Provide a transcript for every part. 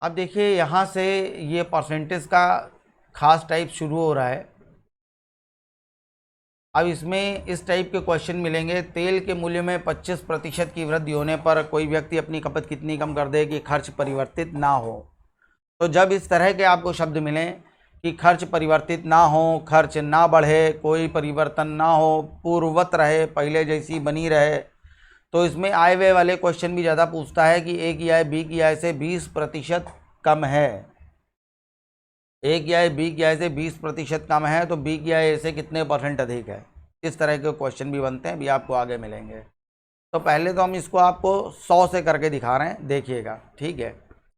अब देखिए यहाँ से ये परसेंटेज का खास टाइप शुरू हो रहा है। अब इसमें इस टाइप के क्वेश्चन मिलेंगे। तेल के मूल्य में 25% की वृद्धि होने पर कोई व्यक्ति अपनी खपत कितनी कम कर दे कि खर्च परिवर्तित ना हो। तो जब इस तरह के आपको शब्द मिलें कि खर्च परिवर्तित ना हो, खर्च ना बढ़े, कोई परिवर्तन ना हो, पूर्ववत रहे, पहले जैसी बनी रहे, तो इसमें आय व्यय वाले क्वेश्चन भी ज़्यादा पूछता है कि ए की आय बी की आय से 20% कम है। ए की आय बी की आय से 20% कम है तो बी की आय ए से कितने % अधिक है। इस तरह के क्वेश्चन भी बनते हैं, भी आपको आगे मिलेंगे। तो पहले तो हम इसको आपको 100 से करके दिखा रहे हैं, देखिएगा, ठीक है।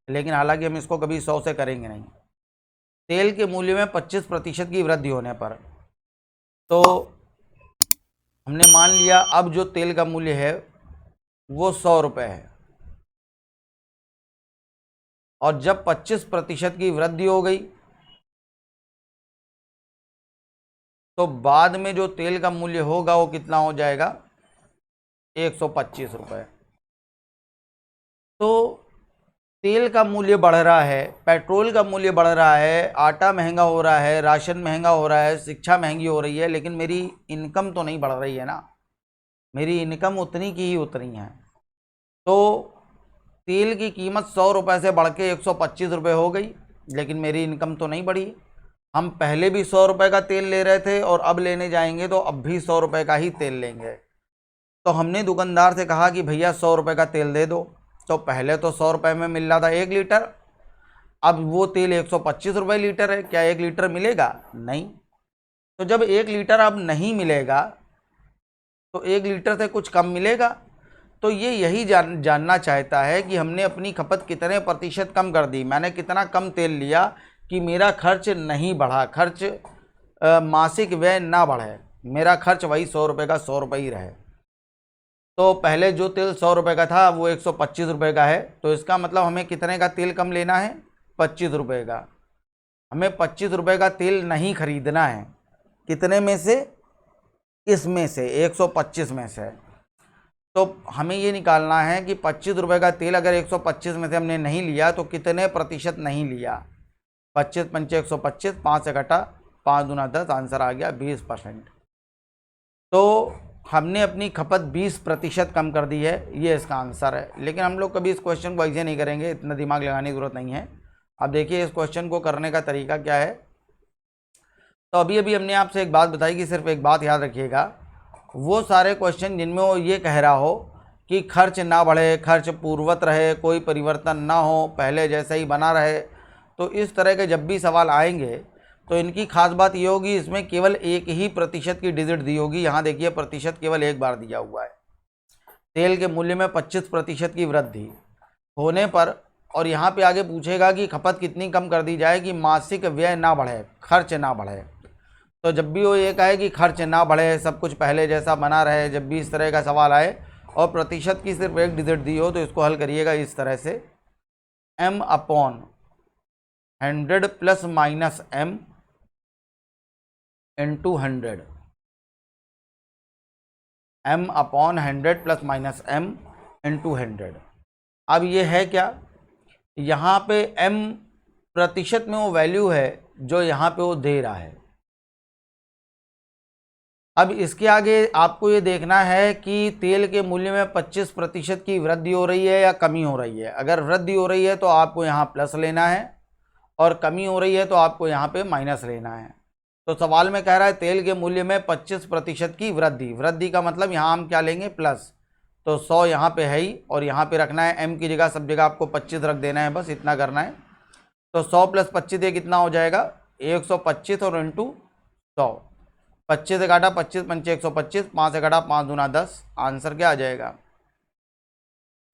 लेकिन हालांकि हम इसको कभी 100 से करेंगे नहीं। तेल के मूल्य में 25% की वृद्धि होने पर, तो हमने मान लिया अब जो तेल का मूल्य है वो 100 रुपये है, और जब 25% की वृद्धि हो गई तो बाद में जो तेल का मूल्य होगा वो कितना हो जाएगा, 125 रुपये। तो तेल का मूल्य बढ़ रहा है, पेट्रोल का मूल्य बढ़ रहा है, आटा महंगा हो रहा है, राशन महंगा हो रहा है, शिक्षा महंगी हो रही है, लेकिन मेरी इनकम तो नहीं बढ़ रही है ना। मेरी इनकम उतनी की ही उतनी है। तो तेल की कीमत 100 रुपये से बढ़ के 125 रुपये हो गई, लेकिन मेरी इनकम तो नहीं बढ़ी। हम पहले भी 100 रुपये का तेल ले रहे थे और अब लेने जाएंगे तो अब भी 100 रुपये का ही तेल लेंगे। तो हमने दुकानदार से कहा कि भैया 100 रुपये का तेल दे दो। तो पहले तो 100 रुपये में मिल रहा था 1 लीटर, अब वो तेल 125 रुपये लीटर है। क्या 1 लीटर मिलेगा? नहीं। तो जब 1 लीटर अब नहीं मिलेगा तो 1 लीटर से कुछ कम मिलेगा। तो ये यही जानना चाहता है कि हमने अपनी खपत कितने प्रतिशत कम कर दी, मैंने कितना कम तेल लिया कि मेरा खर्च नहीं बढ़ा, खर्च मासिक व्यय ना बढ़े, मेरा खर्च वही 100 रुपये का 100 रुपये ही रहे। तो पहले जो तेल 100 रुपये का था वो 125 रुपये का है, तो इसका मतलब हमें कितने का तेल कम लेना है, 25 रुपये का। हमें 25 रुपये का तेल नहीं खरीदना है। कितने में से? इसमें से 125 में से। तो हमें ये निकालना है कि 25 रुपये का तेल अगर 125 में से हमने नहीं लिया तो कितने प्रतिशत नहीं लिया। 25 पंचे 125, 5 से घटा 5 दूना 10, आंसर आ गया 20%। तो हमने अपनी खपत 20% कम कर दी है, ये इसका आंसर है। लेकिन हम लोग कभी इस क्वेश्चन को ऐसे नहीं करेंगे, इतना दिमाग लगाने की ज़रूरत नहीं है। अब देखिए इस क्वेश्चन को करने का तरीका क्या है। तो अभी अभी हमने आपसे एक बात बताई कि सिर्फ एक बात याद रखिएगा, वो सारे क्वेश्चन जिनमें वो ये कह रहा हो कि खर्च ना बढ़े, खर्च पूर्ववत रहे, कोई परिवर्तन ना हो, पहले जैसा ही बना रहे, तो इस तरह के जब भी सवाल आएंगे तो इनकी खास बात ये होगी, इसमें केवल एक ही प्रतिशत की डिजिट दी होगी। यहाँ देखिए प्रतिशत केवल एक बार दिया हुआ है। तेल के मूल्य में 25% की वृद्धि होने पर, और यहाँ पे आगे पूछेगा कि खपत कितनी कम कर दी जाए कि मासिक व्यय ना बढ़े, खर्च ना बढ़े। तो जब भी वो ये कहे कि खर्च ना बढ़े, सब कुछ पहले जैसा बना रहे, जब भी इस तरह का सवाल आए और प्रतिशत की सिर्फ एक डिजिट दी हो, तो इसको हल करिएगा इस तरह से, m/100 + -m × 100, m/100 + -m × 100। अब ये है क्या, यहाँ पे m प्रतिशत में वो वैल्यू है जो यहाँ पे वो दे रहा है। अब इसके आगे आपको ये देखना है कि तेल के मूल्य में 25% की वृद्धि हो रही है या कमी हो रही है। अगर वृद्धि हो रही है तो आपको यहाँ प्लस लेना है, और कमी हो रही है तो आपको यहाँ पे माइनस लेना है। तो सवाल में कह रहा है तेल के मूल्य में 25% की वृद्धि, वृद्धि का मतलब यहाँ हम क्या लेंगे, प्लस। तो 100 यहाँ पे है ही, और यहाँ पे रखना है m की जगह, सब जगह आपको 25 रख देना है, बस इतना करना है। तो 100 + 25 ये कितना हो जाएगा, 125, और इंटू 100। 25 से काटा 25 पंचे 125, 5 से काटा 5 दूना 10, आंसर क्या आ जाएगा,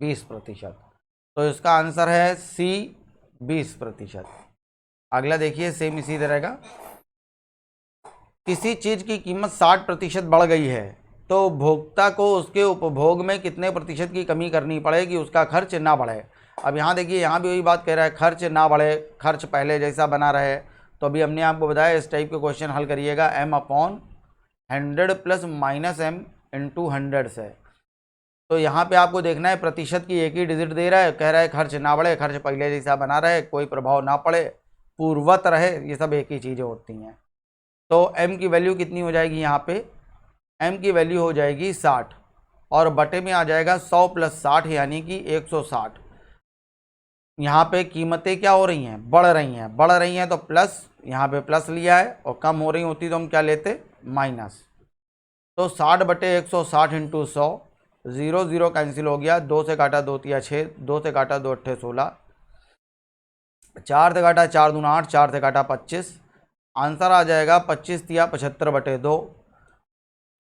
20%। तो इसका आंसर है सी, 20%। अगला देखिए सेम इसी तरह का, किसी चीज़ की कीमत 60% बढ़ गई है तो उपभोक्ता को उसके उपभोग में कितने प्रतिशत की कमी करनी पड़ेगी उसका खर्च ना बढ़े। अब यहाँ देखिए, यहाँ भी वही बात कह रहा है, खर्च ना बढ़े, खर्च पहले जैसा बना रहे। तो अभी हमने आपको बताया इस टाइप के क्वेश्चन हल करिएगा m/100 + -m × 100 से। तो यहाँ पे आपको देखना है प्रतिशत की एक ही डिजिट दे रहा है, कह रहा है खर्च ना बढ़े, खर्च पहले जैसा बना रहे, कोई प्रभाव ना पड़े, पूर्वत रहे, ये सब एक ही चीज़ें होती हैं। तो m की वैल्यू कितनी हो जाएगी, यहाँ पे m की वैल्यू हो जाएगी 60 और बटे में आ जाएगा 100 + 60 यानी कि 160। यहाँ पे कीमतें क्या हो रही हैं, बढ़ रही हैं तो प्लस, यहाँ पे प्लस लिया है, और कम हो रही होती तो हम क्या लेते, माइनस। तो 60 बटे 160 इंटू 100, 0 0 कैंसिल हो गया, 2 से काटा 2 तिया 6, 2 से काटा 2 अट्ठे 16, 4 से काटा 4 दूना 8, 4 से काटा 25, आंसर आ जाएगा 25 तिया 75 बटे 2,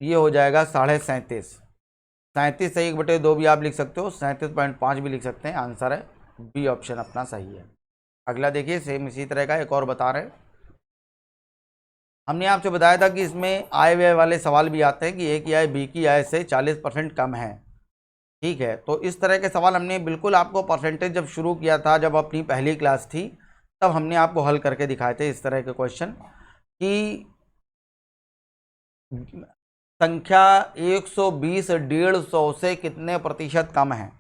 ये हो जाएगा 37.5। 37 से 1 बटे 2 भी आप लिख सकते हो, 37.5 भी लिख सकते हैं, आंसर है बी ऑप्शन अपना सही है। अगला देखिए, सेम इसी तरह का एक और बता रहे हैं। हमने आपसे बताया था कि इसमें आय व्यय वाले सवाल भी आते हैं कि ए की आय बी की आय से 40% कम है, ठीक है। तो इस तरह के सवाल हमने बिल्कुल आपको परसेंटेज जब शुरू किया था, जब अपनी पहली क्लास थी, तब हमने आपको हल करके दिखाए थे इस तरह के क्वेश्चन कि संख्या 120 150 से कितने प्रतिशत कम है।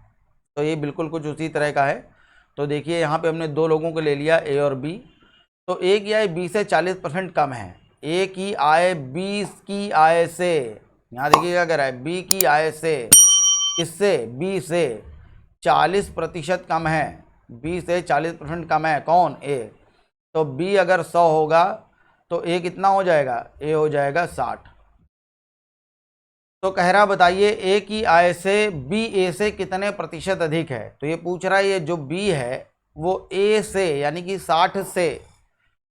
तो ये बिल्कुल कुछ उसी तरह का है। तो देखिए यहाँ पे हमने दो लोगों को ले लिया, ए और बी। तो ए की आय बी से 40% कम है, ए की आय बी की आय से, यहाँ देखिएगा कह रहा है बी की आय से, इससे बी से 40% कम है, बी से 40% कम है कौन, ए। तो बी अगर 100 होगा तो ए कितना हो जाएगा, ए हो जाएगा 60। तो कह रहा बताइए ए की आय से बी ए से कितने प्रतिशत अधिक है। तो ये पूछ रहा है ये जो बी है वो ए से यानी कि 60 से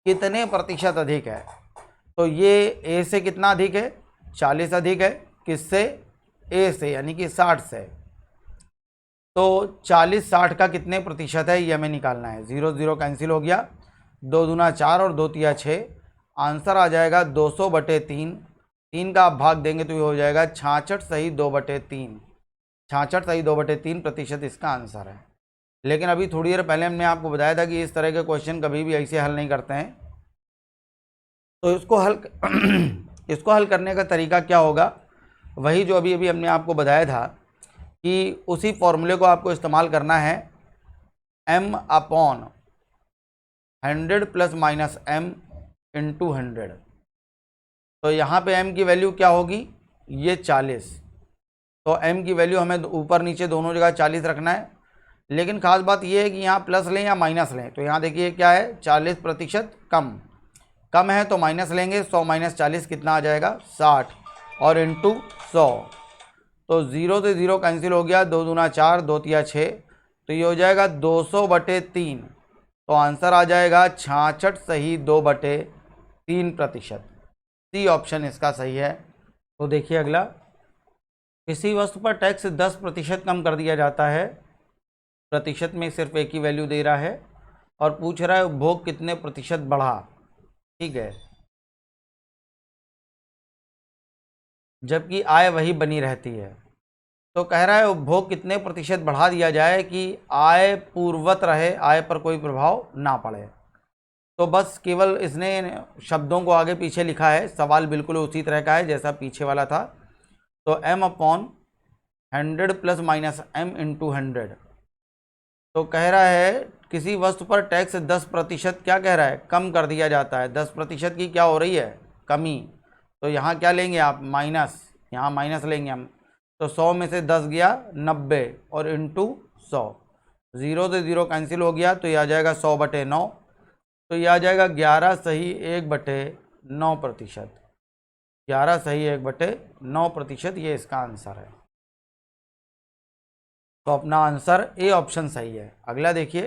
कितने प्रतिशत अधिक है। तो ये ए से कितना अधिक है, 40 अधिक है, किससे, ए से यानी कि 60 से। तो 40 60 का कितने प्रतिशत है ये हमें निकालना है। 0 0 कैंसिल हो गया, 2 दूना 4 और 2 तिया 6, आंसर आ जाएगा 200 बटे 3। 3 का आप भाग देंगे तो ये हो जाएगा 66 सही 2 बटे 3। 66 सही 2 बटे 3 प्रतिशत इसका आंसर है। लेकिन अभी थोड़ी देर पहले हमने आपको बताया था कि इस तरह के क्वेश्चन कभी भी ऐसे हल नहीं करते हैं। तो इसको हल करने का तरीका क्या होगा, वही जो अभी हमने आपको बताया था कि उसी फॉर्मूले को आपको इस्तेमाल करना है, m/100 ± m × 100। तो यहाँ पे m की वैल्यू क्या होगी, ये 40। तो m की वैल्यू हमें ऊपर नीचे दोनों जगह 40 रखना है। लेकिन खास बात यह है कि यहाँ प्लस लें या माइनस लें। तो यहाँ देखिए क्या है, 40% कम है तो माइनस लेंगे, 100 - 40 कितना आ जाएगा, 60 और इंटू 100। तो 0 से 0 कैंसिल हो गया, 2 दूना 4, 2 तिया 6, तो ये हो जाएगा 200 बटे 3। तो आंसर आ जाएगा 66 सही 2 बटे 3 प्रतिशत। सी ऑप्शन इसका सही है। तो देखिए अगला, किसी वस्तु पर टैक्स 10% कम कर दिया जाता है, प्रतिशत में सिर्फ एक ही वैल्यू दे रहा है और पूछ रहा है उपभोग कितने प्रतिशत बढ़ा, ठीक है, जबकि आय वही बनी रहती है। तो कह रहा है उपभोग कितने प्रतिशत बढ़ा दिया जाए कि आय पूर्ववत रहे, आय पर कोई प्रभाव ना पड़े। तो बस केवल इसने शब्दों को आगे पीछे लिखा है, सवाल बिल्कुल उसी तरह का है जैसा पीछे वाला था। तो m/100 ± m × 100। तो कह रहा है किसी वस्तु पर टैक्स 10% क्या कह रहा है, कम कर दिया जाता है। 10% की क्या हो रही है, कमी। तो यहाँ क्या लेंगे आप, माइनस, यहाँ माइनस लेंगे हम। तो 100 में से 10 गया 90 और इंटू 100। 0 से 0 कैंसिल हो गया तो ये आ जाएगा 100 बटे 9। तो ये आ जाएगा 11 सही 1 बटे 9 प्रतिशत। 11 सही 1 बटे 9 प्रतिशत, ये इसका आंसर है। तो अपना आंसर ए ऑप्शन सही है। अगला देखिए,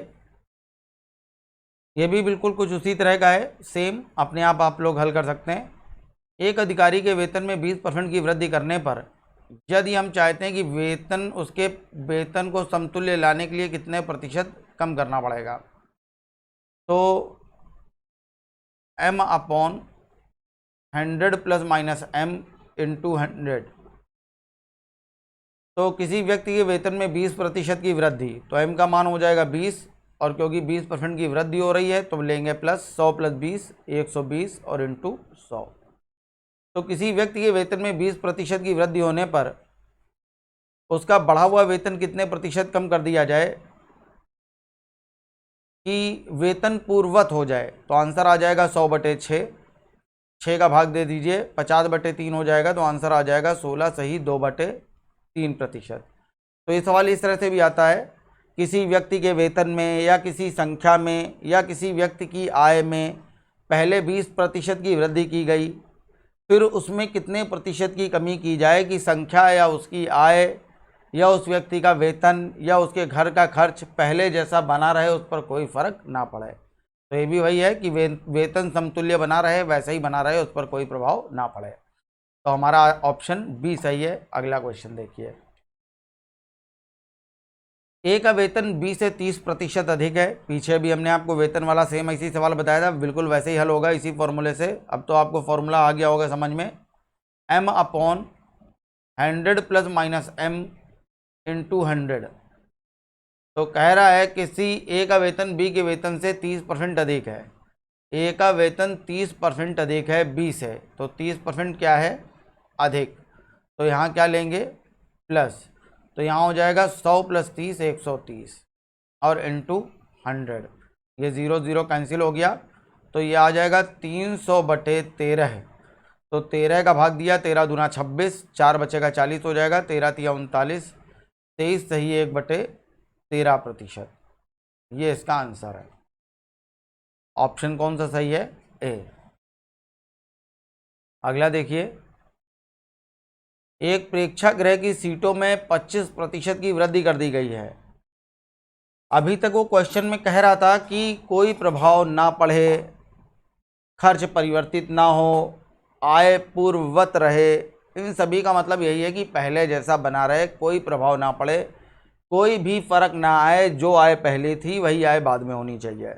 ये भी बिल्कुल कुछ उसी तरह का है, सेम अपने आप लोग हल कर सकते हैं। एक अधिकारी के वेतन में 20% की वृद्धि करने पर यदि हम चाहते हैं कि वेतन, उसके वेतन को समतुल्य लाने के लिए कितने प्रतिशत कम करना पड़ेगा। तो m/100 ± m × 100। तो किसी व्यक्ति के वेतन में 20% की वृद्धि, तो m का मान हो जाएगा 20, और क्योंकि 20% की वृद्धि हो रही है तो लेंगे प्लस, 100 + 20 120 और इंटू 100। तो किसी व्यक्ति के वेतन में 20% की वृद्धि होने पर उसका बढ़ा हुआ वेतन कितने प्रतिशत कम कर दिया जाए कि वेतन पूर्ववत हो जाए? तो आंसर आ जाएगा 100/6। 6 का भाग दे दीजिए, 50/3 हो जाएगा, तो आंसर आ जाएगा 16 सही 2/3%। तो ये सवाल इस तरह से भी आता है, किसी व्यक्ति के वेतन में या किसी संख्या में या किसी व्यक्ति की आय में पहले 20% की वृद्धि की गई, फिर उसमें कितने प्रतिशत की कमी की जाए कि संख्या या उसकी आय या उस व्यक्ति का वेतन या उसके घर का खर्च पहले जैसा बना रहे, उस पर कोई फर्क ना पड़े। तो ये भी वही है कि वेतन समतुल्य बना रहे, वैसे ही बना रहे, उस पर कोई प्रभाव ना पड़े। तो हमारा ऑप्शन बी सही है। अगला क्वेश्चन देखिए, ए का वेतन बी से 30% अधिक है। पीछे भी हमने आपको वेतन वाला सेम ऐसी सवाल बताया था, बिल्कुल वैसे ही हल होगा इसी फॉर्मूले से। अब तो आपको फॉर्मूला आ गया होगा समझ में, m/100 + -m × 100। तो कह रहा है किसी ए का वेतन बी के वेतन से 30% अधिक है। ए का वेतन 30% अधिक है बी से, तो 30% क्या है? अधिक। तो यहाँ क्या लेंगे? प्लस। तो यहाँ हो जाएगा 100 + 30 130 और इंटू 100। ये 0 0 कैंसिल हो गया, तो ये आ जाएगा 300/13। तो 13 का भाग दिया, 13 दूना 26, 4 बचेगा 40 हो जाएगा, 13 तिया 39, 23 सही 1/13%। ये इसका आंसर है। ऑप्शन कौन सा सही है? ए। अगला देखिए, एक प्रेक्षागृह की सीटों में 25% की वृद्धि कर दी गई है। अभी तक वो क्वेश्चन में कह रहा था कि कोई प्रभाव ना पड़े, खर्च परिवर्तित ना हो, आय पूर्ववत रहे। इन सभी का मतलब यही है कि पहले जैसा बना रहे, कोई प्रभाव ना पड़े, कोई भी फर्क ना आए, जो आय पहले थी वही आय बाद में होनी चाहिए।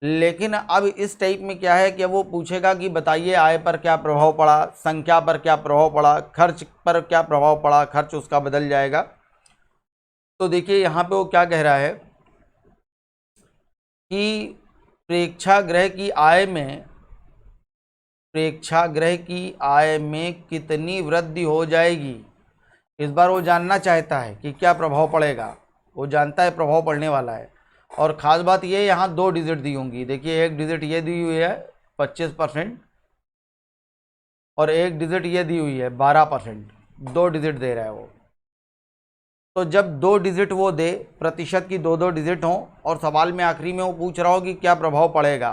लेकिन अब इस टाइप में क्या है कि वो पूछेगा कि बताइए आय पर क्या प्रभाव पड़ा, संख्या पर क्या प्रभाव पड़ा, खर्च पर क्या प्रभाव पड़ा, खर्च उसका बदल जाएगा। तो देखिए यहाँ पे वो क्या कह रहा है कि प्रेक्षागृह की आय में कितनी वृद्धि हो जाएगी, इस बार वो जानना चाहता है कि क्या प्रभाव पड़ेगा। वो जानता है प्रभाव पड़ने वाला है। और ख़ास बात ये, यहाँ 2 डिजिट दी होंगी। देखिए एक डिजिट ये दी हुई है 25% और एक डिजिट ये दी हुई है 12%। 2 डिजिट दे रहा है वो। तो जब 2 डिजिट वो दे, प्रतिशत की 2 डिजिट हों और सवाल में आखिरी में वो पूछ रहा हो कि क्या प्रभाव पड़ेगा,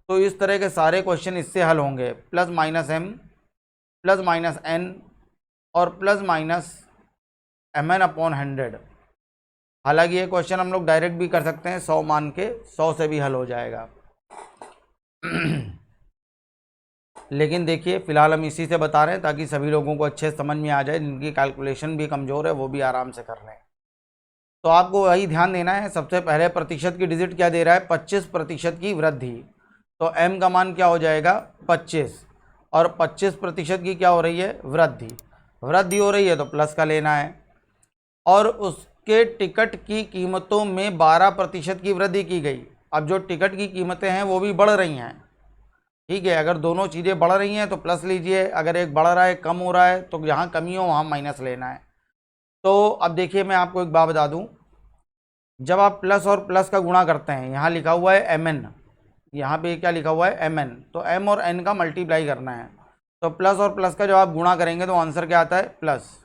तो इस तरह के सारे क्वेश्चन इससे हल होंगे। +-m +-n और +-mn/100। हालांकि ये क्वेश्चन हम लोग डायरेक्ट भी कर सकते हैं, 100 मान के 100 से भी हल हो जाएगा। लेकिन देखिए फिलहाल हम इसी से बता रहे हैं ताकि सभी लोगों को अच्छे समझ में आ जाए, जिनकी कैलकुलेशन भी कमज़ोर है वो भी आराम से कर लें। तो आपको वही ध्यान देना है। सबसे पहले प्रतिशत की डिजिट क्या दे रहा है? 25% की वृद्धि। तो m का मान क्या हो जाएगा? 25। और 25% की क्या हो रही है? वृद्धि। वृद्धि हो रही है तो प्लस का लेना है। और उसके टिकट की कीमतों में 12% की वृद्धि की गई। अब जो टिकट की कीमतें हैं वो भी बढ़ रही हैं, ठीक है। अगर दोनों चीज़ें बढ़ रही हैं तो प्लस लीजिए, अगर एक बढ़ रहा है कम हो रहा है तो जहाँ कमी हो वहाँ माइनस लेना है। तो अब देखिए मैं आपको एक बात बता दूँ, जब आप प्लस और प्लस का गुणा करते हैं, यहाँ लिखा हुआ है mn, यहाँ पे क्या लिखा हुआ है mn, तो m और n का मल्टीप्लाई करना है। तो प्लस और प्लस का जब आप गुणा करेंगे तो आंसर क्या आता है? प्लस।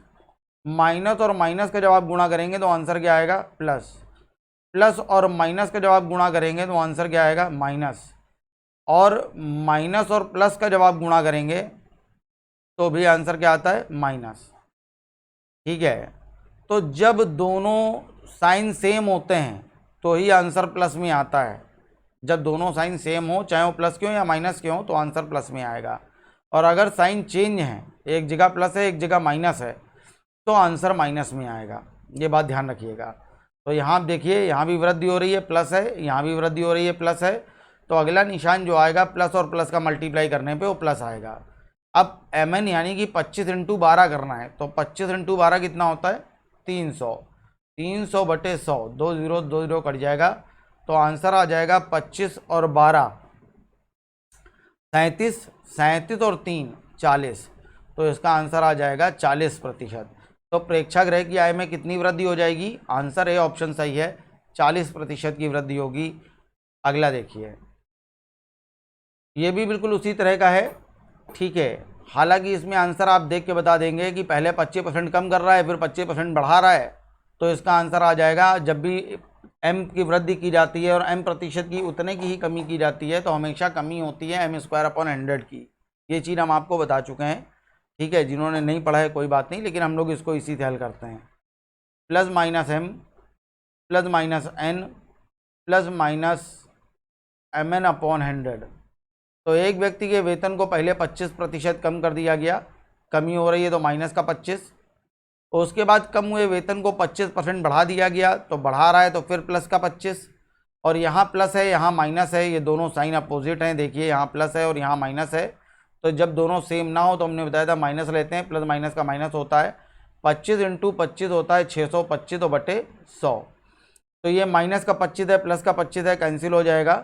माइनस और माइनस का जब आप गुणा करेंगे तो आंसर क्या आएगा? प्लस। प्लस और माइनस का जब आप गुणा करेंगे तो आंसर क्या आएगा? माइनस। और माइनस और प्लस का जब आप गुणा करेंगे तो भी आंसर क्या आता है? माइनस, ठीक है। तो जब दोनों साइन सेम होते हैं तो ही आंसर प्लस में आता है। जब दोनों साइन सेम हो, चाहे वो प्लस के हो या माइनस के हो, तो आंसर प्लस में आएगा। और अगर साइन चेंज है, एक जगह प्लस है एक जगह माइनस है, तो आंसर माइनस में आएगा। ये बात ध्यान रखिएगा। तो यहाँ आप देखिए, यहाँ भी वृद्धि हो रही है प्लस है, यहाँ भी वृद्धि हो रही है प्लस है, तो अगला निशान जो आएगा प्लस और प्लस का मल्टीप्लाई करने पे वो प्लस आएगा। अब mn यानी कि 25 × 12 करना है, तो 25 × 12 कितना होता है? 300। 300/100, 2 0 2 0 कट जाएगा, तो आंसर आ जाएगा 25 और 12 37, 37 और 3 40। तो इसका आंसर आ जाएगा 40%। तो प्रेक्षागृह की आय में कितनी वृद्धि हो जाएगी? आंसर ए ऑप्शन सही है, 40% की वृद्धि होगी। अगला देखिए, ये भी बिल्कुल उसी तरह का है, ठीक है। हालांकि इसमें आंसर आप देख के बता देंगे कि पहले 25% कम कर रहा है, फिर 25% बढ़ा रहा है, तो इसका आंसर आ जाएगा, जब भी m की वृद्धि की जाती है और m% की उतने की ही कमी की जाती है, तो हमेशा कमी होती है m² की। ये चीज़ हम आपको बता चुके हैं, ठीक है। जिन्होंने नहीं पढ़ा है कोई बात नहीं, लेकिन हम लोग इसको इसी से हल करते हैं। Plus minus m plus minus n plus minus mn/100। तो एक व्यक्ति के वेतन को पहले 25% कम कर दिया गया, कमी हो रही है तो माइनस का 25। उसके बाद कम हुए वेतन को 25% बढ़ा दिया गया, तो बढ़ा रहा है तो फिर प्लस का 25। और यहाँ प्लस है यहाँ माइनस है, ये दोनों साइन अपोजिट हैं। देखिए यहाँ प्लस है और यहाँ माइनस है, तो जब दोनों सेम ना हो तो हमने बताया था माइनस लेते हैं, प्लस माइनस का माइनस होता है। 25 × 25 होता है 625/100। तो ये माइनस का 25 है, प्लस का 25 है, कैंसिल हो जाएगा।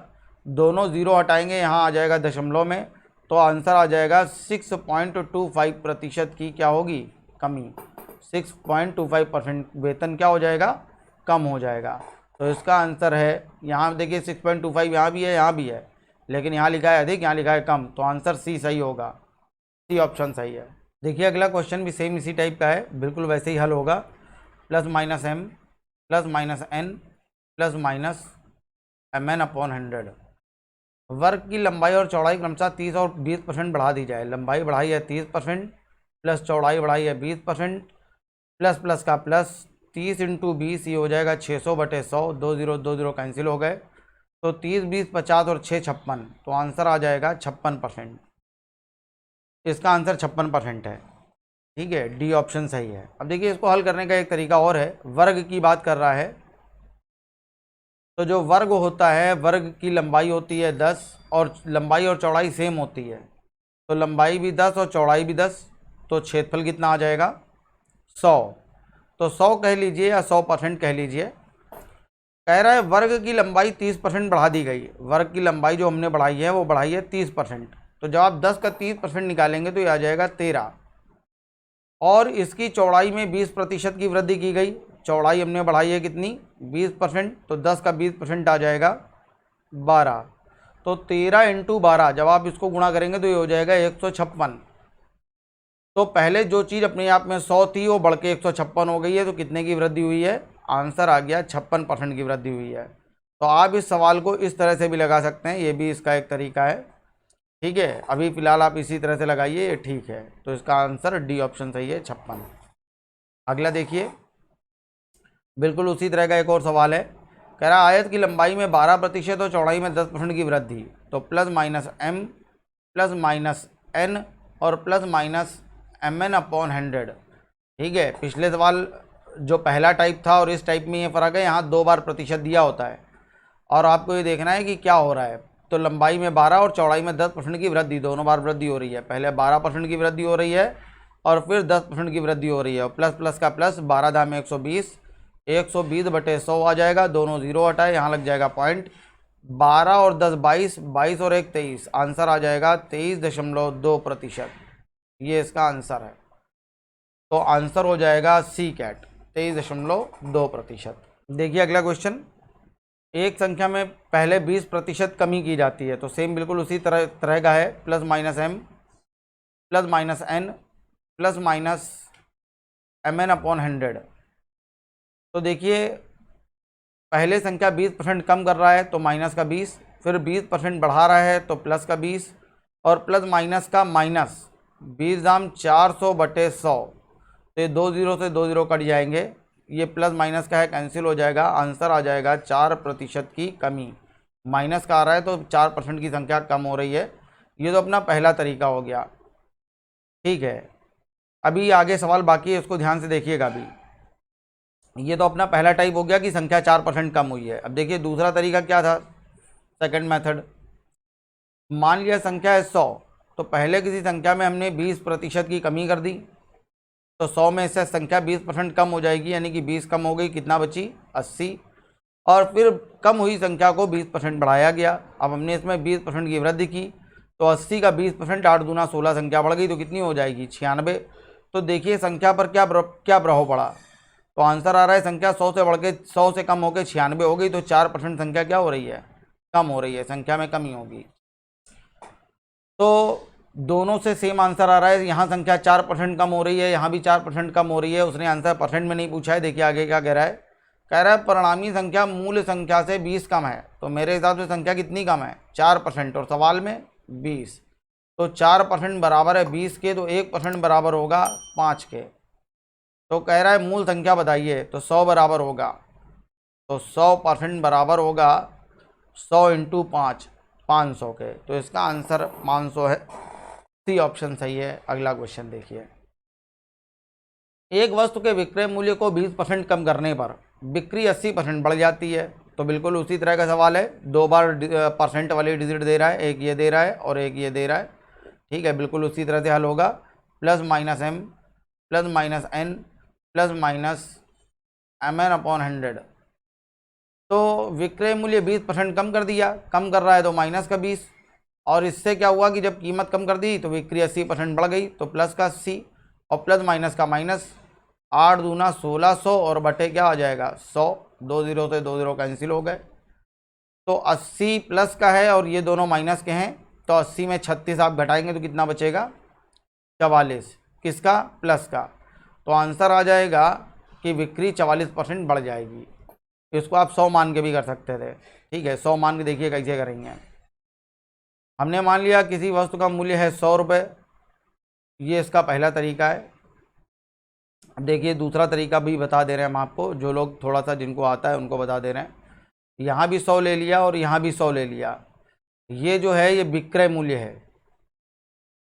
दोनों ज़ीरो हटाएंगे, यहाँ आ जाएगा दशमलव में, तो आंसर आ जाएगा 6.25% की क्या होगी? कमी। 6.25% वेतन क्या हो जाएगा? कम हो जाएगा। तो इसका आंसर है, यहाँ देखिए 6.25 यहाँ भी है, यहाँ भी है, लेकिन यहाँ लिखा है अधिक, यहाँ लिखा है कम, तो आंसर सी सही होगा, सी ऑप्शन सही है। देखिए अगला क्वेश्चन भी सेम इसी टाइप का है, बिल्कुल वैसे ही हल होगा। Plus minus m plus minus n plus minus mn/100। वर्ग की लंबाई और चौड़ाई क्रमशः 30 और 20% बढ़ा दी जाए। लंबाई बढ़ाई है 30%, प्लस चौड़ाई बढ़ाई है 20%, प्लस प्लस का प्लस, 30 × 20 ये हो जाएगा 600/100। 2 0 2 0 कैंसिल हो गए, तो 30 20 50 और 6 56, तो आंसर आ जाएगा 56%। इसका आंसर 56% है, ठीक है, डी ऑप्शन सही है। अब देखिए इसको हल करने का एक तरीका और है, वर्ग की बात कर रहा है, तो जो वर्ग होता है, वर्ग की लंबाई होती है 10 और लंबाई और चौड़ाई सेम होती है, तो लंबाई भी 10 और चौड़ाई भी 10, तो क्षेत्रफल कितना आ जाएगा? 100। तो 100 कह लीजिए या 100% कह लीजिए। कह रहा है वर्ग की लंबाई 30% बढ़ा दी गई। वर्ग की लंबाई जो हमने बढ़ाई है वो बढ़ाई है 30%, तो जब आप 10 का 30% निकालेंगे तो ये आ जाएगा 13। और इसकी चौड़ाई में 20% की वृद्धि की गई। चौड़ाई हमने बढ़ाई है कितनी? 20%, तो 10 का 20% आ जाएगा 12। तो 13 × 12 जब आप इसको गुणा करेंगे तो ये हो जाएगा 156। तो पहले जो चीज़ अपने आप में 100 थी वो बढ़ के 156 हो गई है, तो कितने की वृद्धि हुई है? आंसर आ गया 56% की वृद्धि हुई है। तो आप इस सवाल को इस तरह से भी लगा सकते हैं, ये भी इसका एक तरीका है, ठीक है। अभी फ़िलहाल आप इसी तरह से लगाइए, ये ठीक है। तो इसका आंसर डी ऑप्शन सही है, 56। अगला देखिए, बिल्कुल उसी तरह का एक और सवाल है। कह रहा आयत की लंबाई में 12% और चौड़ाई में 10% की वृद्धि, तो plus minus m plus minus n और प्लस माइनस mn/100, ठीक है। पिछले सवाल जो पहला टाइप था और इस टाइप में ये फ़र्क है, यहाँ 2 बार प्रतिशत दिया होता है और आपको ये देखना है कि क्या हो रहा है। तो लंबाई में 12 और चौड़ाई में 10% की वृद्धि, दोनों बार वृद्धि हो रही है। पहले 12% की वृद्धि हो रही है और फिर 10% की वृद्धि हो रही है, और प्लस प्लस का प्लस, 12 × 120, 120/100 आ जाएगा। दोनों ज़ीरो हटाए, यहाँ लग जाएगा पॉइंट। 12 और 10 22, 22 और 1 23, आंसर आ जाएगा 23.2%। ये इसका आंसर है। तो आंसर हो जाएगा सी कैट, 23.2%। देखिए अगला क्वेश्चन, एक संख्या में पहले 20% कमी की जाती है, तो सेम बिल्कुल उसी तरह का है। Plus minus m plus minus n plus minus mn/100। तो देखिए पहले संख्या 20% कम कर रहा है तो माइनस का 20, फिर 20% बढ़ा रहा है तो प्लस का 20, और प्लस माइनस का माइनस, 20 दाम 400/100। तो ये 2 0 से 2 0 कट जाएंगे, ये प्लस माइनस का है, कैंसिल हो जाएगा। आंसर आ जाएगा 4% की कमी। माइनस का आ रहा है तो 4% की संख्या कम हो रही है। ये तो अपना पहला तरीका हो गया, ठीक है। अभी आगे सवाल बाकी है, उसको ध्यान से देखिएगा। अभी ये तो अपना पहला टाइप हो गया कि संख्या 4% कम हुई है। अब देखिए दूसरा तरीका क्या था, सेकंड मेथड। मान लिया संख्या है 100, तो पहले किसी संख्या में हमने 20% की कमी कर दी, तो 100 में से संख्या 20% कम हो जाएगी, यानी कि 20 कम हो गई, कितना बची? 80। और फिर कम हुई संख्या को 20% बढ़ाया गया। अब हमने इसमें 20% की वृद्धि की, तो 80 का 20%, 8 दूना 16, संख्या बढ़ गई, तो कितनी हो जाएगी? 96। तो देखिए संख्या पर क्या प्रभाव पड़ा। तो आंसर आ रहा है संख्या 100 से बढ़ के 100 से कम होकर 96 हो गई, तो 4% संख्या क्या हो रही है, कम हो रही है, संख्या में कमी होगी। तो दोनों से सेम आंसर आ रहा है, यहाँ संख्या 4% कम हो रही है, यहाँ भी 4% कम हो रही है। उसने आंसर परसेंट में नहीं पूछा है। देखिए आगे क्या कह रहा है, कह रहा है परिणामी संख्या मूल संख्या से 20 कम है। तो मेरे हिसाब से संख्या कितनी कम है, 4%, और सवाल में 20। तो 4% बराबर है 20 के, तो 1% बराबर होगा 5 के। तो कह रहा है मूल संख्या बताइए, तो 100 बराबर होगा, तो 100% बराबर होगा 100 इंटू 5, 500 के। तो इसका आंसर 500 है, सी ऑप्शन सही है। अगला क्वेश्चन देखिए, एक वस्तु के विक्रय मूल्य को 20% कम करने पर बिक्री 80% बढ़ जाती है। तो बिल्कुल उसी तरह का सवाल है, दो बार परसेंट वाली डिजिट दे रहा है, एक ये दे रहा है और एक ये दे रहा है। ठीक है, बिल्कुल उसी तरह से हल होगा, plus minus M plus minus N plus minus M N upon 100। तो विक्रय मूल्य 20% कम कर दिया, कम कर रहा है तो माइनस का 20, और इससे क्या हुआ कि जब कीमत कम कर दी तो बिक्री 80% बढ़ गई, तो प्लस का 80 और प्लस माइनस का माइनस, 8 दूना 1600 और बटे क्या आ जाएगा 100, 2 जीरो से 2 जीरो कैंसिल हो गए। तो 80 प्लस का है और ये दोनों माइनस के हैं, तो 80 में 36 आप घटाएंगे तो कितना बचेगा 44, किसका, प्लस का। तो आंसर आ जाएगा कि बिक्री 44% बढ़ जाएगी। इसको आप 100 मान के भी कर सकते थे। ठीक है, 100 मान के देखिए कैसे करेंगे। हमने मान लिया किसी वस्तु का मूल्य है 100 रुपये, ये इसका पहला तरीका है। अब देखिए दूसरा तरीका भी बता दे रहे हैं हम आपको, जो लोग थोड़ा सा जिनको आता है उनको बता दे रहे हैं। यहाँ भी 100 ले लिया और यहाँ भी 100 ले लिया, ये जो है ये विक्रय मूल्य है,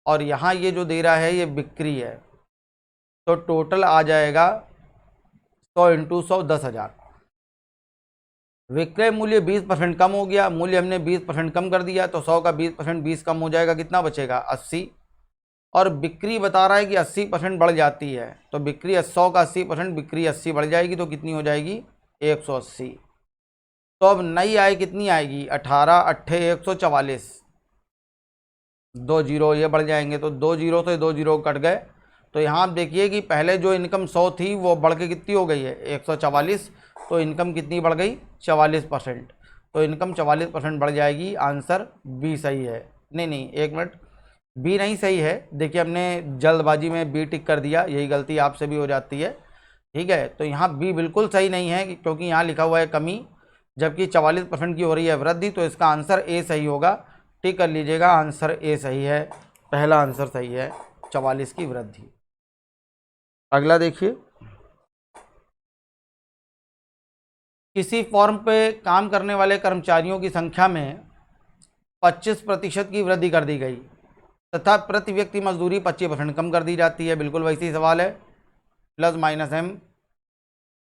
और यहाँ ये जो दे रहा है ये बिक्री है। तो टोटल आ जाएगा 100 इंटू 100, 10,000। विक्रय मूल्य 20% कम हो गया, मूल्य हमने 20% कम कर दिया, तो 100 का 20% 20 कम हो जाएगा, कितना बचेगा 80। और बिक्री बता रहा है कि 80% बढ़ जाती है, तो बिक्री 100 का 80%, बिक्री 80 बढ़ जाएगी, तो कितनी हो जाएगी 180। तो अब नई आय कितनी आएगी, 18 अट्ठे 144, 2 जीरो ये बढ़ जाएंगे, तो 2 जीरो से 2 जीरो कट गए। तो यहाँ आप देखिए कि पहले जो इनकम 100 थी वो बढ़ के कितनी हो गई है 144, तो इनकम कितनी बढ़ गई 44%। तो इनकम 44% बढ़ जाएगी, आंसर बी सही है। नहीं एक मिनट, बी नहीं सही है। देखिए हमने जल्दबाजी में बी टिक कर दिया, यही गलती आपसे भी हो जाती है। ठीक है, तो यहाँ बी बिल्कुल सही नहीं है, क्योंकि यहाँ लिखा हुआ है कमी, जबकि 44% की हो रही है वृद्धि। तो इसका आंसर ए सही होगा, टिक कर लीजिएगा, आंसर ए सही है, पहला आंसर सही है, 44 की वृद्धि। अगला देखिए, किसी फॉर्म पे काम करने वाले कर्मचारियों की संख्या में 25% की वृद्धि कर दी गई तथा प्रति व्यक्ति मजदूरी 25% कम कर दी जाती है। बिल्कुल वैसे ही सवाल है, plus minus M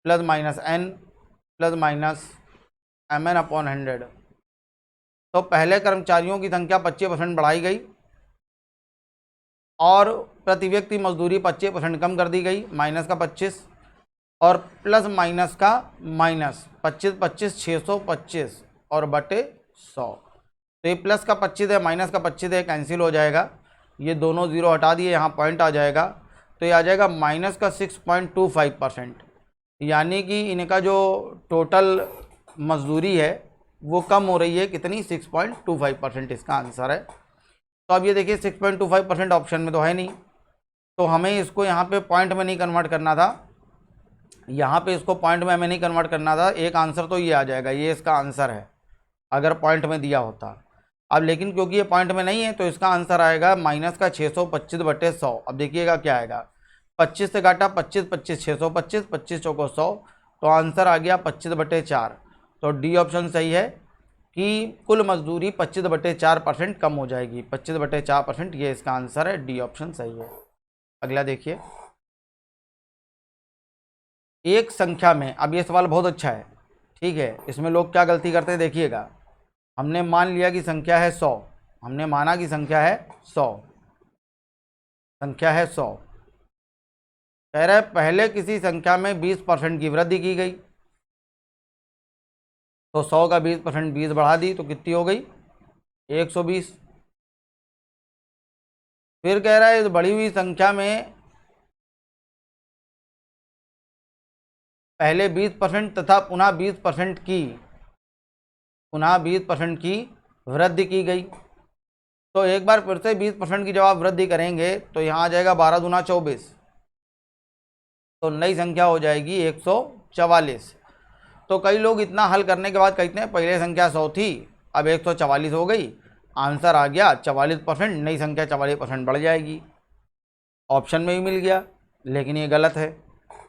plus minus N plus minus M N upon 100। तो पहले कर्मचारियों की संख्या 25% बढ़ाई गई और प्रति व्यक्ति मजदूरी 25% कम कर दी गई, माइनस का 25 और प्लस माइनस का माइनस, 25 25 625 और बटे 100। तो ये प्लस का 25 है, माइनस का 25 है, कैंसिल हो जाएगा, ये दोनों ज़ीरो हटा दिए, यहाँ पॉइंट आ जाएगा, तो ये आ जाएगा माइनस का 6.25%। यानी कि इनका जो टोटल मजदूरी है वो कम हो रही है, कितनी 6.25%, इसका आंसर है। तो अब ये देखिए 6.25% ऑप्शन में तो है नहीं, तो हमें इसको यहाँ पे पॉइंट में नहीं कन्वर्ट करना था, यहाँ पे इसको पॉइंट में हमें नहीं कन्वर्ट करना था। एक आंसर तो ये आ जाएगा, ये इसका आंसर है अगर पॉइंट में दिया होता। अब लेकिन क्योंकि ये पॉइंट में नहीं है, तो इसका आंसर आएगा माइनस का 625 बटे 100। अब देखिएगा क्या आएगा, 25 से काटा 25 25 625, 25 चौको 100, तो आंसर आ गया 25 बटे 4। तो डी ऑप्शन सही है कि कुल मजदूरी 25 बटे 4% कम हो जाएगी, 25 बटे 4%, ये इसका आंसर है, डी ऑप्शन सही है। अगला देखिए, एक संख्या में, अब ये सवाल बहुत अच्छा है, ठीक है, इसमें लोग क्या गलती करते हैं देखिएगा। हमने मान लिया कि संख्या है 100, हमने माना कि संख्या है 100, संख्या है 100, कह रहा है पहले किसी संख्या में 20% की वृद्धि की गई, तो 100 का 20% 20 बढ़ा दी, तो कितनी हो गई 120। फिर कह रहा है इस बढ़ी हुई संख्या में पहले 20% तथा पुनः 20% की वृद्धि की गई। तो एक बार फिर से 20% की जब आप वृद्धि करेंगे तो यहाँ आ जाएगा 12 दूना 24, तो नई संख्या हो जाएगी 144। तो कई लोग इतना हल करने के बाद कहते हैं पहले संख्या 100 थी, अब 144 हो गई, आंसर आ गया 44%, नई संख्या 44% बढ़ जाएगी। ऑप्शन में भी मिल गया, लेकिन ये गलत है,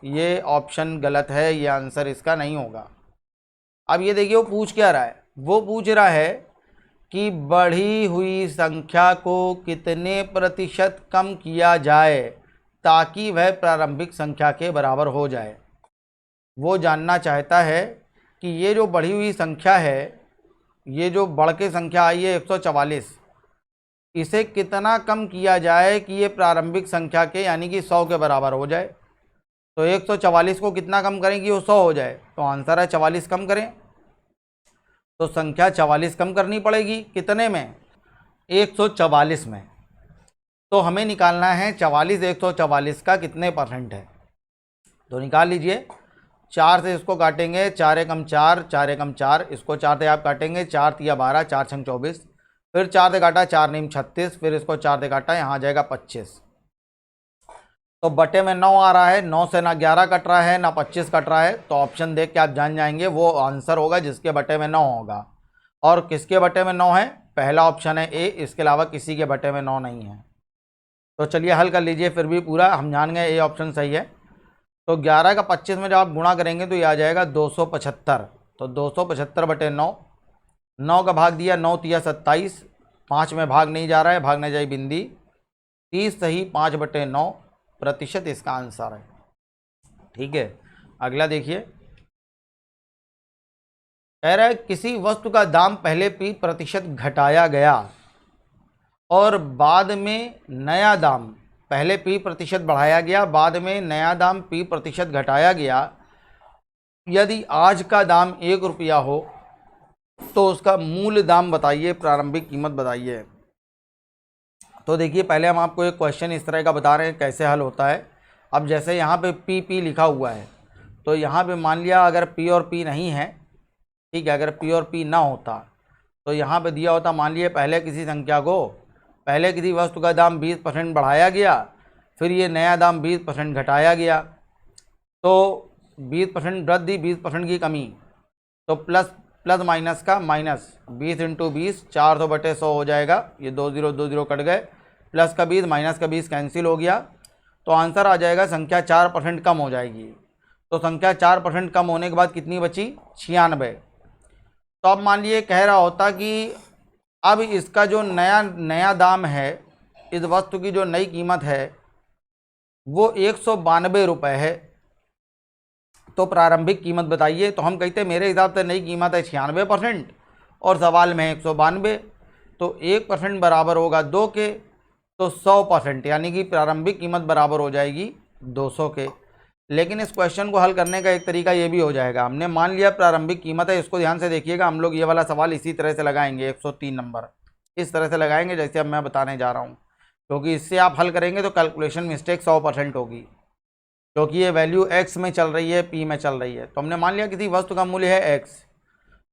ये ऑप्शन गलत है, ये आंसर इसका नहीं होगा। अब ये देखिए वो पूछ क्या रहा है, वो पूछ रहा है कि बढ़ी हुई संख्या को कितने प्रतिशत कम किया जाए ताकि वह प्रारंभिक संख्या के बराबर हो जाए। वो जानना चाहता है कि ये जो बढ़ी हुई संख्या है, ये जो बढ़ के संख्या आई है 144, इसे कितना कम किया जाए कि ये प्रारंभिक संख्या के यानी कि 100 के बराबर हो जाए। तो 144 को कितना कम करें कि वो 100 हो जाए, तो आंसर है 44 कम करें। तो संख्या 44 कम करनी पड़ेगी, कितने में? 144 में। तो हमें निकालना है 44 144 का कितने परसेंट है। तो निकाल लीजिए, 4 से इसको काटेंगे, 4 एकम 4, 4 एकम 4, इसको 4 से आप काटेंगे, 4 तिया 12, 4 छंग 24, फिर 4 से काटा, 4 नीम 36, फिर इसको 4 से काटा, यहाँ आ जाएगा 25। तो बटे में 9 आ रहा है, 9 से ना 11 कट रहा है ना 25 कट रहा है, तो ऑप्शन देख के आप जान जाएंगे वो आंसर होगा जिसके बटे में 9 होगा। और किसके बटे में 9 है? पहला ऑप्शन है ए, इसके अलावा किसी के बटे में 9 नहीं है। तो चलिए हल कर लीजिए, फिर भी पूरा हम जान गए ए ऑप्शन सही है। तो 11 का 25 में जब आप गुणा करेंगे तो ये आ जाएगा 275। तो 275 बटे 9, 9 का भाग दिया, 9 तिया 27, 5 में भाग नहीं जा रहा है, भागने जाए बिंदी, 30 सही 5 बटे 9 प्रतिशत इसका आंसर है। ठीक है, अगला देखिए, कह रहा है किसी वस्तु का दाम पहले 20% घटाया गया और बाद में नया दाम, पहले 20% बढ़ाया गया, बाद में नया दाम 20% घटाया गया। यदि आज का दाम 1 रुपया हो तो उसका मूल दाम बताइए, प्रारंभिक कीमत बताइए। तो देखिए पहले हम आपको एक क्वेश्चन इस तरह का बता रहे हैं कैसे हल होता है। अब जैसे यहाँ पे पी लिखा हुआ है, तो यहाँ पे मान लिया अगर पी और पी नहीं है, ठीक है, अगर पी और पी ना होता तो यहाँ पे दिया होता, मान लिए पहले किसी संख्या को, पहले किसी वस्तु का दाम 20% बढ़ाया गया, फिर ये नया दाम 20% घटाया गया, तो 20% वृद्धि 20% की कमी, तो प्लस प्लस माइनस का माइनस, 20 इंटू 20 400 बटे 100 हो जाएगा, ये 2 0 कट गए, प्लस का 20 माइनस का 20 कैंसिल हो गया, तो आंसर आ जाएगा संख्या 4% कम हो जाएगी। तो संख्या 4% कम होने के बाद कितनी बची? 96। तो अब मान लिए कह रहा होता कि अब इसका जो नया दाम है, इस वस्तु की जो नई कीमत है वो 192 रुपये है, तो प्रारंभिक कीमत बताइए। तो हम कहते हैं मेरे हिसाब से नई कीमत है 96% और सवाल में है 192, तो 1% बराबर होगा 2 के, तो 100% यानी कि प्रारंभिक कीमत बराबर हो जाएगी 200 के। लेकिन इस क्वेश्चन को हल करने का एक तरीका ये भी हो जाएगा, हमने मान लिया प्रारंभिक कीमत है, इसको ध्यान से देखिएगा, हम लोग ये वाला सवाल इसी तरह से लगाएंगे, 103 नंबर इस तरह से लगाएंगे जैसे अब मैं बताने जा रहा हूँ, क्योंकि इससे आप हल करेंगे तो कैलकुलेशन मिस्टेक 100% होगी, क्योंकि ये वैल्यू x में चल रही है, p में चल रही है। तो हमने मान लिया किसी वस्तु का मूल्य है x,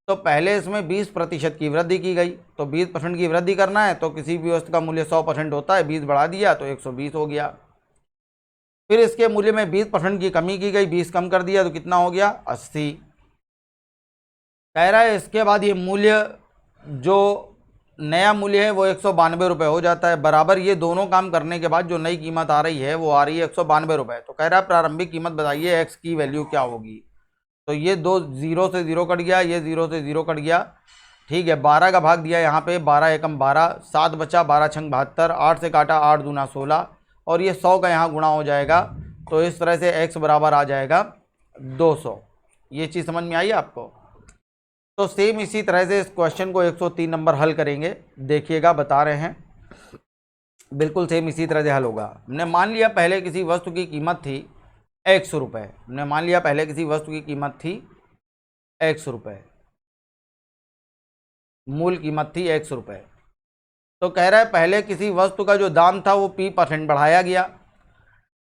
तो पहले इसमें 20% की वृद्धि की गई, तो 20% की वृद्धि करना है तो किसी भी वस्तु का मूल्य 100% होता है, 20 बढ़ा दिया तो 120 हो गया। फिर इसके मूल्य में 20% की कमी की गई, 20 कम कर दिया तो कितना हो गया? 80। कह रहा है इसके बाद ये मूल्य, जो नया मूल्य है वो 192 रुपये हो जाता है, बराबर ये दोनों काम करने के बाद जो नई कीमत आ रही है वो आ रही है 192 रुपये। तो कह रहा है प्रारंभिक कीमत बताइए एक्स की वैल्यू क्या होगी। तो ये 2 0 से 0 कट गया, ये 0 से 0 कट गया, ठीक है, 12 का भाग दिया यहाँ पे, 12 एकम 12, 7 बचा, 12 छंग 72, 8 से काटा, 8 दूना 16, और ये 100 का यहाँ गुणा हो जाएगा, तो इस तरह से x बराबर आ जाएगा 200। ये चीज़ समझ में आई आपको? तो सेम इसी तरह से इस क्वेश्चन को 103 नंबर हल करेंगे, देखिएगा बता रहे हैं, बिल्कुल सेम इसी तरह से हल होगा। हमने मान लिया पहले किसी वस्तु की कीमत थी 100 रुपये, हमने मान लिया पहले किसी वस्तु की कीमत थी 100 रुपये, मूल कीमत थी 100 रुपये। तो कह रहा है पहले किसी वस्तु का जो दाम था वो p% बढ़ाया गया,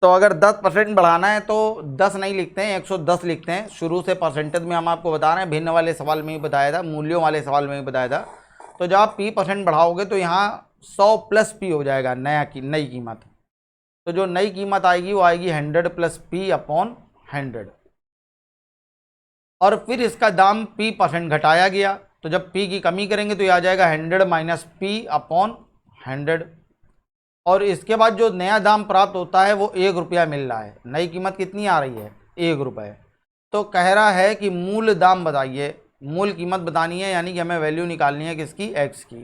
तो अगर 10% बढ़ाना है तो 10 नहीं लिखते हैं, 110 लिखते हैं। शुरू से परसेंटेज में हम आपको बता रहे हैं, भिन्न वाले सवाल में ही बताया था, मूल्यों वाले सवाल में ही बताया था। तो जब आप p% बढ़ाओगे तो यहाँ 100 प्लस p हो जाएगा नई कीमत। तो जो नई कीमत आएगी वो आएगी 100 प्लस p अपॉन 100, और फिर इसका दाम p% घटाया गया, तो जब p की कमी करेंगे तो ये आ जाएगा 100 माइनस p अपॉन 100। और इसके बाद जो नया दाम प्राप्त होता है वो 1 रुपया मिल रहा है। नई कीमत कितनी आ रही है? 1 रुपये। तो कह रहा है कि मूल दाम बताइए, मूल कीमत बतानी है, यानी कि हमें वैल्यू निकालनी है किसकी? x की।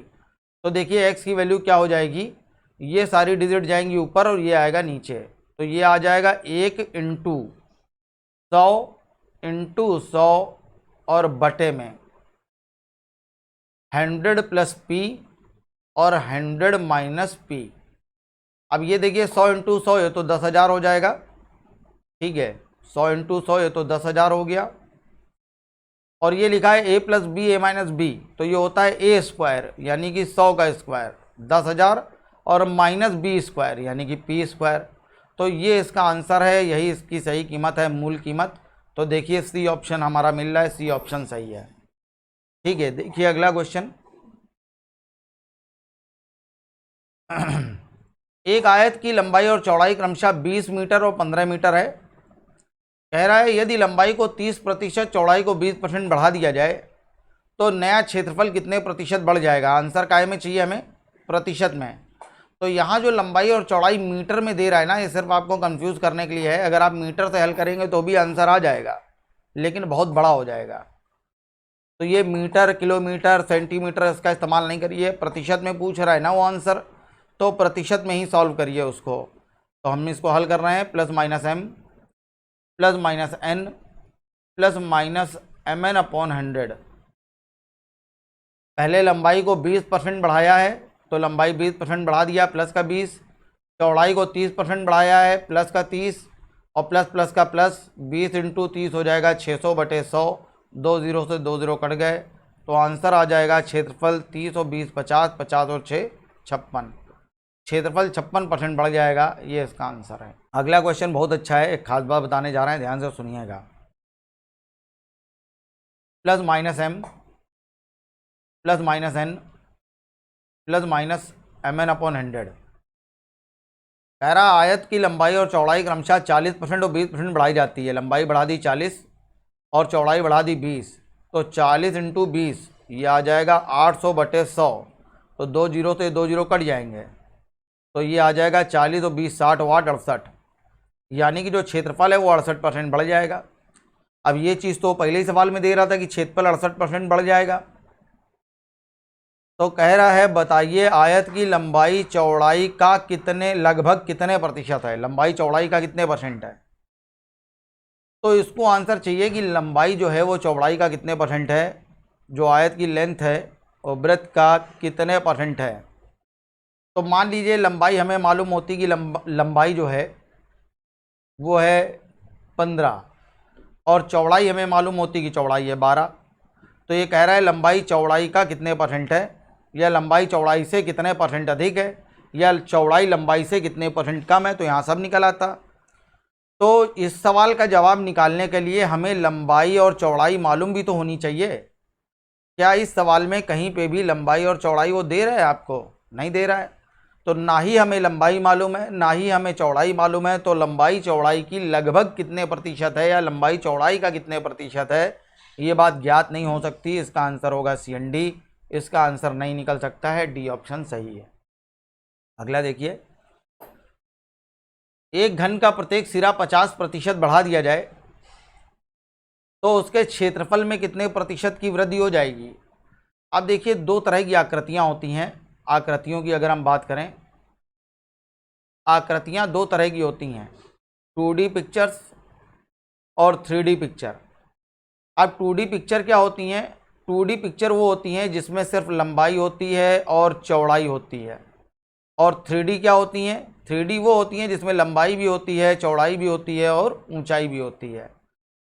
तो देखिए x की वैल्यू क्या हो जाएगी, ये सारी डिजिट जाएंगी ऊपर और ये आएगा नीचे। तो ये आ जाएगा 1 इंटू 100 और बटे में 100 प्लस p और 100 माइनस p। अब ये देखिए 100 इंटू 100 ये तो 10,000 हो जाएगा, ठीक है। 100 इंटू 100 ये तो 10,000 हो गया। और ये लिखा है a plus B A minus B, तो ये होता है a स्क्वायर यानी कि 100 का स्क्वायर 10,000 और माइनस बी स्क्वायर यानी कि p स्क्वायर। तो ये इसका आंसर है, यही इसकी सही कीमत है, मूल कीमत। तो देखिए सी ऑप्शन हमारा मिल रहा है, सी ऑप्शन सही है, ठीक है। देखिए अगला क्वेश्चन। एक आयत की लंबाई और चौड़ाई क्रमशः 20 मीटर और 15 मीटर है। कह रहा है यदि लंबाई को 30%, चौड़ाई को 20% बढ़ा दिया जाए तो नया क्षेत्रफल कितने प्रतिशत बढ़ जाएगा? आंसर काय में चाहिए हमें? प्रतिशत में। तो यहाँ जो लंबाई और चौड़ाई मीटर में दे रहा है ना, ये सिर्फ आपको कंफ्यूज करने के लिए है। अगर आप मीटर से हल करेंगे तो भी आंसर आ जाएगा, लेकिन बहुत बड़ा हो जाएगा। तो ये मीटर, किलोमीटर, सेंटीमीटर इसका इस्तेमाल नहीं करिए। प्रतिशत में पूछ रहा है ना वो आंसर, तो प्रतिशत में ही सॉल्व करिए उसको। तो हम इसको हल कर रहे हैं, plus minus m plus minus n plus minus mn upon 100। पहले लंबाई को 20% बढ़ाया है तो लंबाई 20% बढ़ा दिया, प्लस का 20। चौड़ाई को 30% बढ़ाया है, प्लस का 30, और प्लस प्लस का प्लस। 20 इंटू 30 हो जाएगा 600 बटे 100, 2 जीरो से 2 जीरो कट गए। तो आंसर आ जाएगा क्षेत्रफल 30 और 20 50, 50 और 6 56, क्षेत्रफल 56% बढ़ जाएगा। ये इसका आंसर है। अगला क्वेश्चन बहुत अच्छा है, एक खास बात बताने जा रहे हैं, ध्यान से सुनिएगा। Plus minus m plus minus n plus minus mn upon 100। कह रहा आयत की लंबाई और चौड़ाई क्रमशः 40% और 20% बढ़ाई जाती है। लंबाई बढ़ा दी 40 और चौड़ाई बढ़ा दी 20, तो 40 इंटू 20 ये आ जाएगा 800 बटे 100। तो 2 जीरो से 2 जीरो कट जाएंगे, तो ये आ जाएगा 40 और 20 60 वाट 68, यानी कि जो क्षेत्रफल है वो 68% बढ़ जाएगा। अब ये चीज़ तो पहले ही सवाल में दे रहा था कि क्षेत्रफल 68% बढ़ जाएगा। तो कह रहा है बताइए आयत की लंबाई चौड़ाई का लगभग कितने प्रतिशत है? लंबाई चौड़ाई का कितने परसेंट है? तो इसको आंसर चाहिए कि लंबाई जो है वो चौड़ाई का कितने परसेंट है, जो आयत की लेंथ है वो वृत्त का कितने परसेंट है। तो मान लीजिए लंबाई हमें मालूम होती कि लंबाई जो है वो है 15 और चौड़ाई हमें मालूम होती कि चौड़ाई है 12। तो ये कह रहा है लंबाई चौड़ाई का कितने परसेंट है, या लंबाई चौड़ाई से कितने परसेंट अधिक है, या चौड़ाई लंबाई से कितने परसेंट कम है। तो यहाँ सब निकल आता। तो इस सवाल का जवाब निकालने के लिए हमें लंबाई और चौड़ाई मालूम भी तो होनी चाहिए। क्या इस सवाल में कहीं पे भी लंबाई और चौड़ाई वो दे रहा है आपको? नहीं दे रहा है। तो ना ही हमें लंबाई मालूम है ना ही हमें चौड़ाई मालूम है। तो लंबाई चौड़ाई की लगभग कितने प्रतिशत है या लंबाई चौड़ाई का कितने प्रतिशत है, ये बात ज्ञात नहीं हो सकती। इसका आंसर होगा सी एंड डी। इसका आंसर नहीं निकल सकता है, डी ऑप्शन सही है। अगला देखिए, एक घन का प्रत्येक सिरा 50% बढ़ा दिया जाए तो उसके क्षेत्रफल में कितने प्रतिशत की वृद्धि हो जाएगी। अब देखिए दो तरह की आकृतियां होती हैं। आकृतियों की अगर हम बात करें, आकृतियां दो तरह की होती हैं, 2D पिक्चर्स और 3D पिक्चर। अब 2D पिक्चर क्या होती हैं? 2D पिक्चर वो होती हैं जिसमें सिर्फ लंबाई होती है और चौड़ाई होती है। और 3D क्या होती हैं? 3D वो होती हैं जिसमें लंबाई भी होती है, चौड़ाई भी होती है और ऊंचाई भी होती है।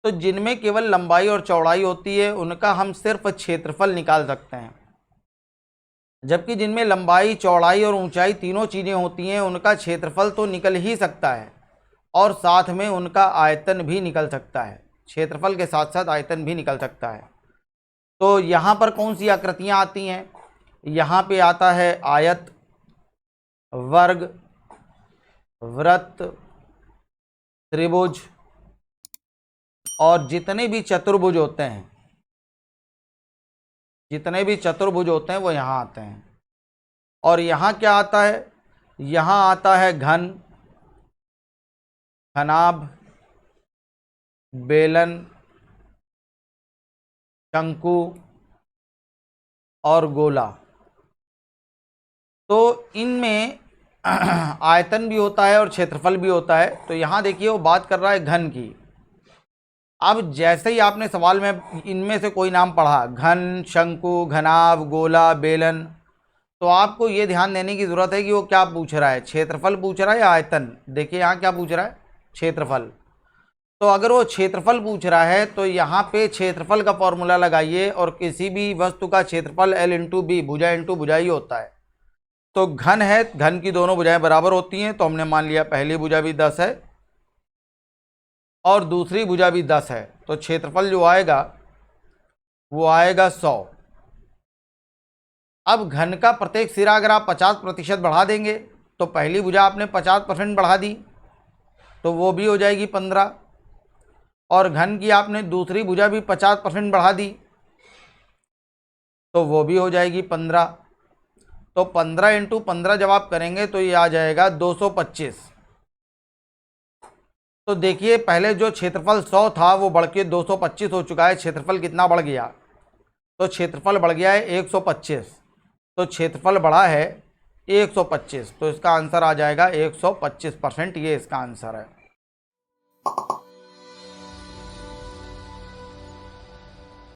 तो जिनमें केवल लंबाई और चौड़ाई होती है उनका हम सिर्फ क्षेत्रफल निकाल सकते हैं, जबकि जिनमें लंबाई, चौड़ाई और ऊंचाई तीनों चीज़ें होती हैं उनका क्षेत्रफल तो निकल ही सकता है, और साथ में उनका आयतन भी निकल सकता है, क्षेत्रफल के साथ साथ आयतन भी निकल सकता है। तो यहाँ पर कौन सी आकृतियाँ आती हैं? यहाँ पे आता है आयत, वर्ग, वृत्त, त्रिभुज और जितने भी चतुर्भुज होते हैं, जितने भी चतुर्भुज होते हैं वो यहाँ आते हैं। और यहाँ क्या आता है? यहाँ आता है घन, घनाभ, बेलन, शंकु और गोला। तो इनमें आयतन भी होता है और क्षेत्रफल भी होता है। तो यहाँ देखिए वो बात कर रहा है घन की। अब जैसे ही आपने सवाल में इनमें से कोई नाम पढ़ा, घन, शंकु, घनाभ, गोला, बेलन, तो आपको ये ध्यान देने की ज़रूरत है कि वो क्या पूछ रहा है, क्षेत्रफल पूछ रहा है या आयतन। देखिए यहाँ क्या पूछ रहा है, क्षेत्रफल। तो अगर वो क्षेत्रफल पूछ रहा है तो यहाँ पे क्षेत्रफल का फॉर्मूला लगाइए, और किसी भी वस्तु का क्षेत्रफल L इंटू बी, भुजा इंटू भुजा ही होता है। तो घन है, घन की दोनों भुजाएं बराबर होती हैं, तो हमने मान लिया पहली भुजा भी 10 है और दूसरी भुजा भी 10 है। तो क्षेत्रफल जो आएगा वो आएगा 100। अब घन का प्रत्येक सिरा अगर आप 50% बढ़ा देंगे, तो पहली भुजा आपने 50% बढ़ा दी तो वो भी हो जाएगी 15, और घन की आपने दूसरी भुजा भी 50% बढ़ा दी तो वो भी हो जाएगी 15। तो 15 इंटू 15 जब आप करेंगे तो ये आ जाएगा 225। तो देखिए पहले जो क्षेत्रफल 100 था वो बढ़ के 225 हो चुका है। क्षेत्रफल कितना बढ़ गया? तो क्षेत्रफल बढ़ गया है 125। तो क्षेत्रफल बढ़ा है 125, तो इसका आंसर आ जाएगा 125%। ये इसका आंसर है।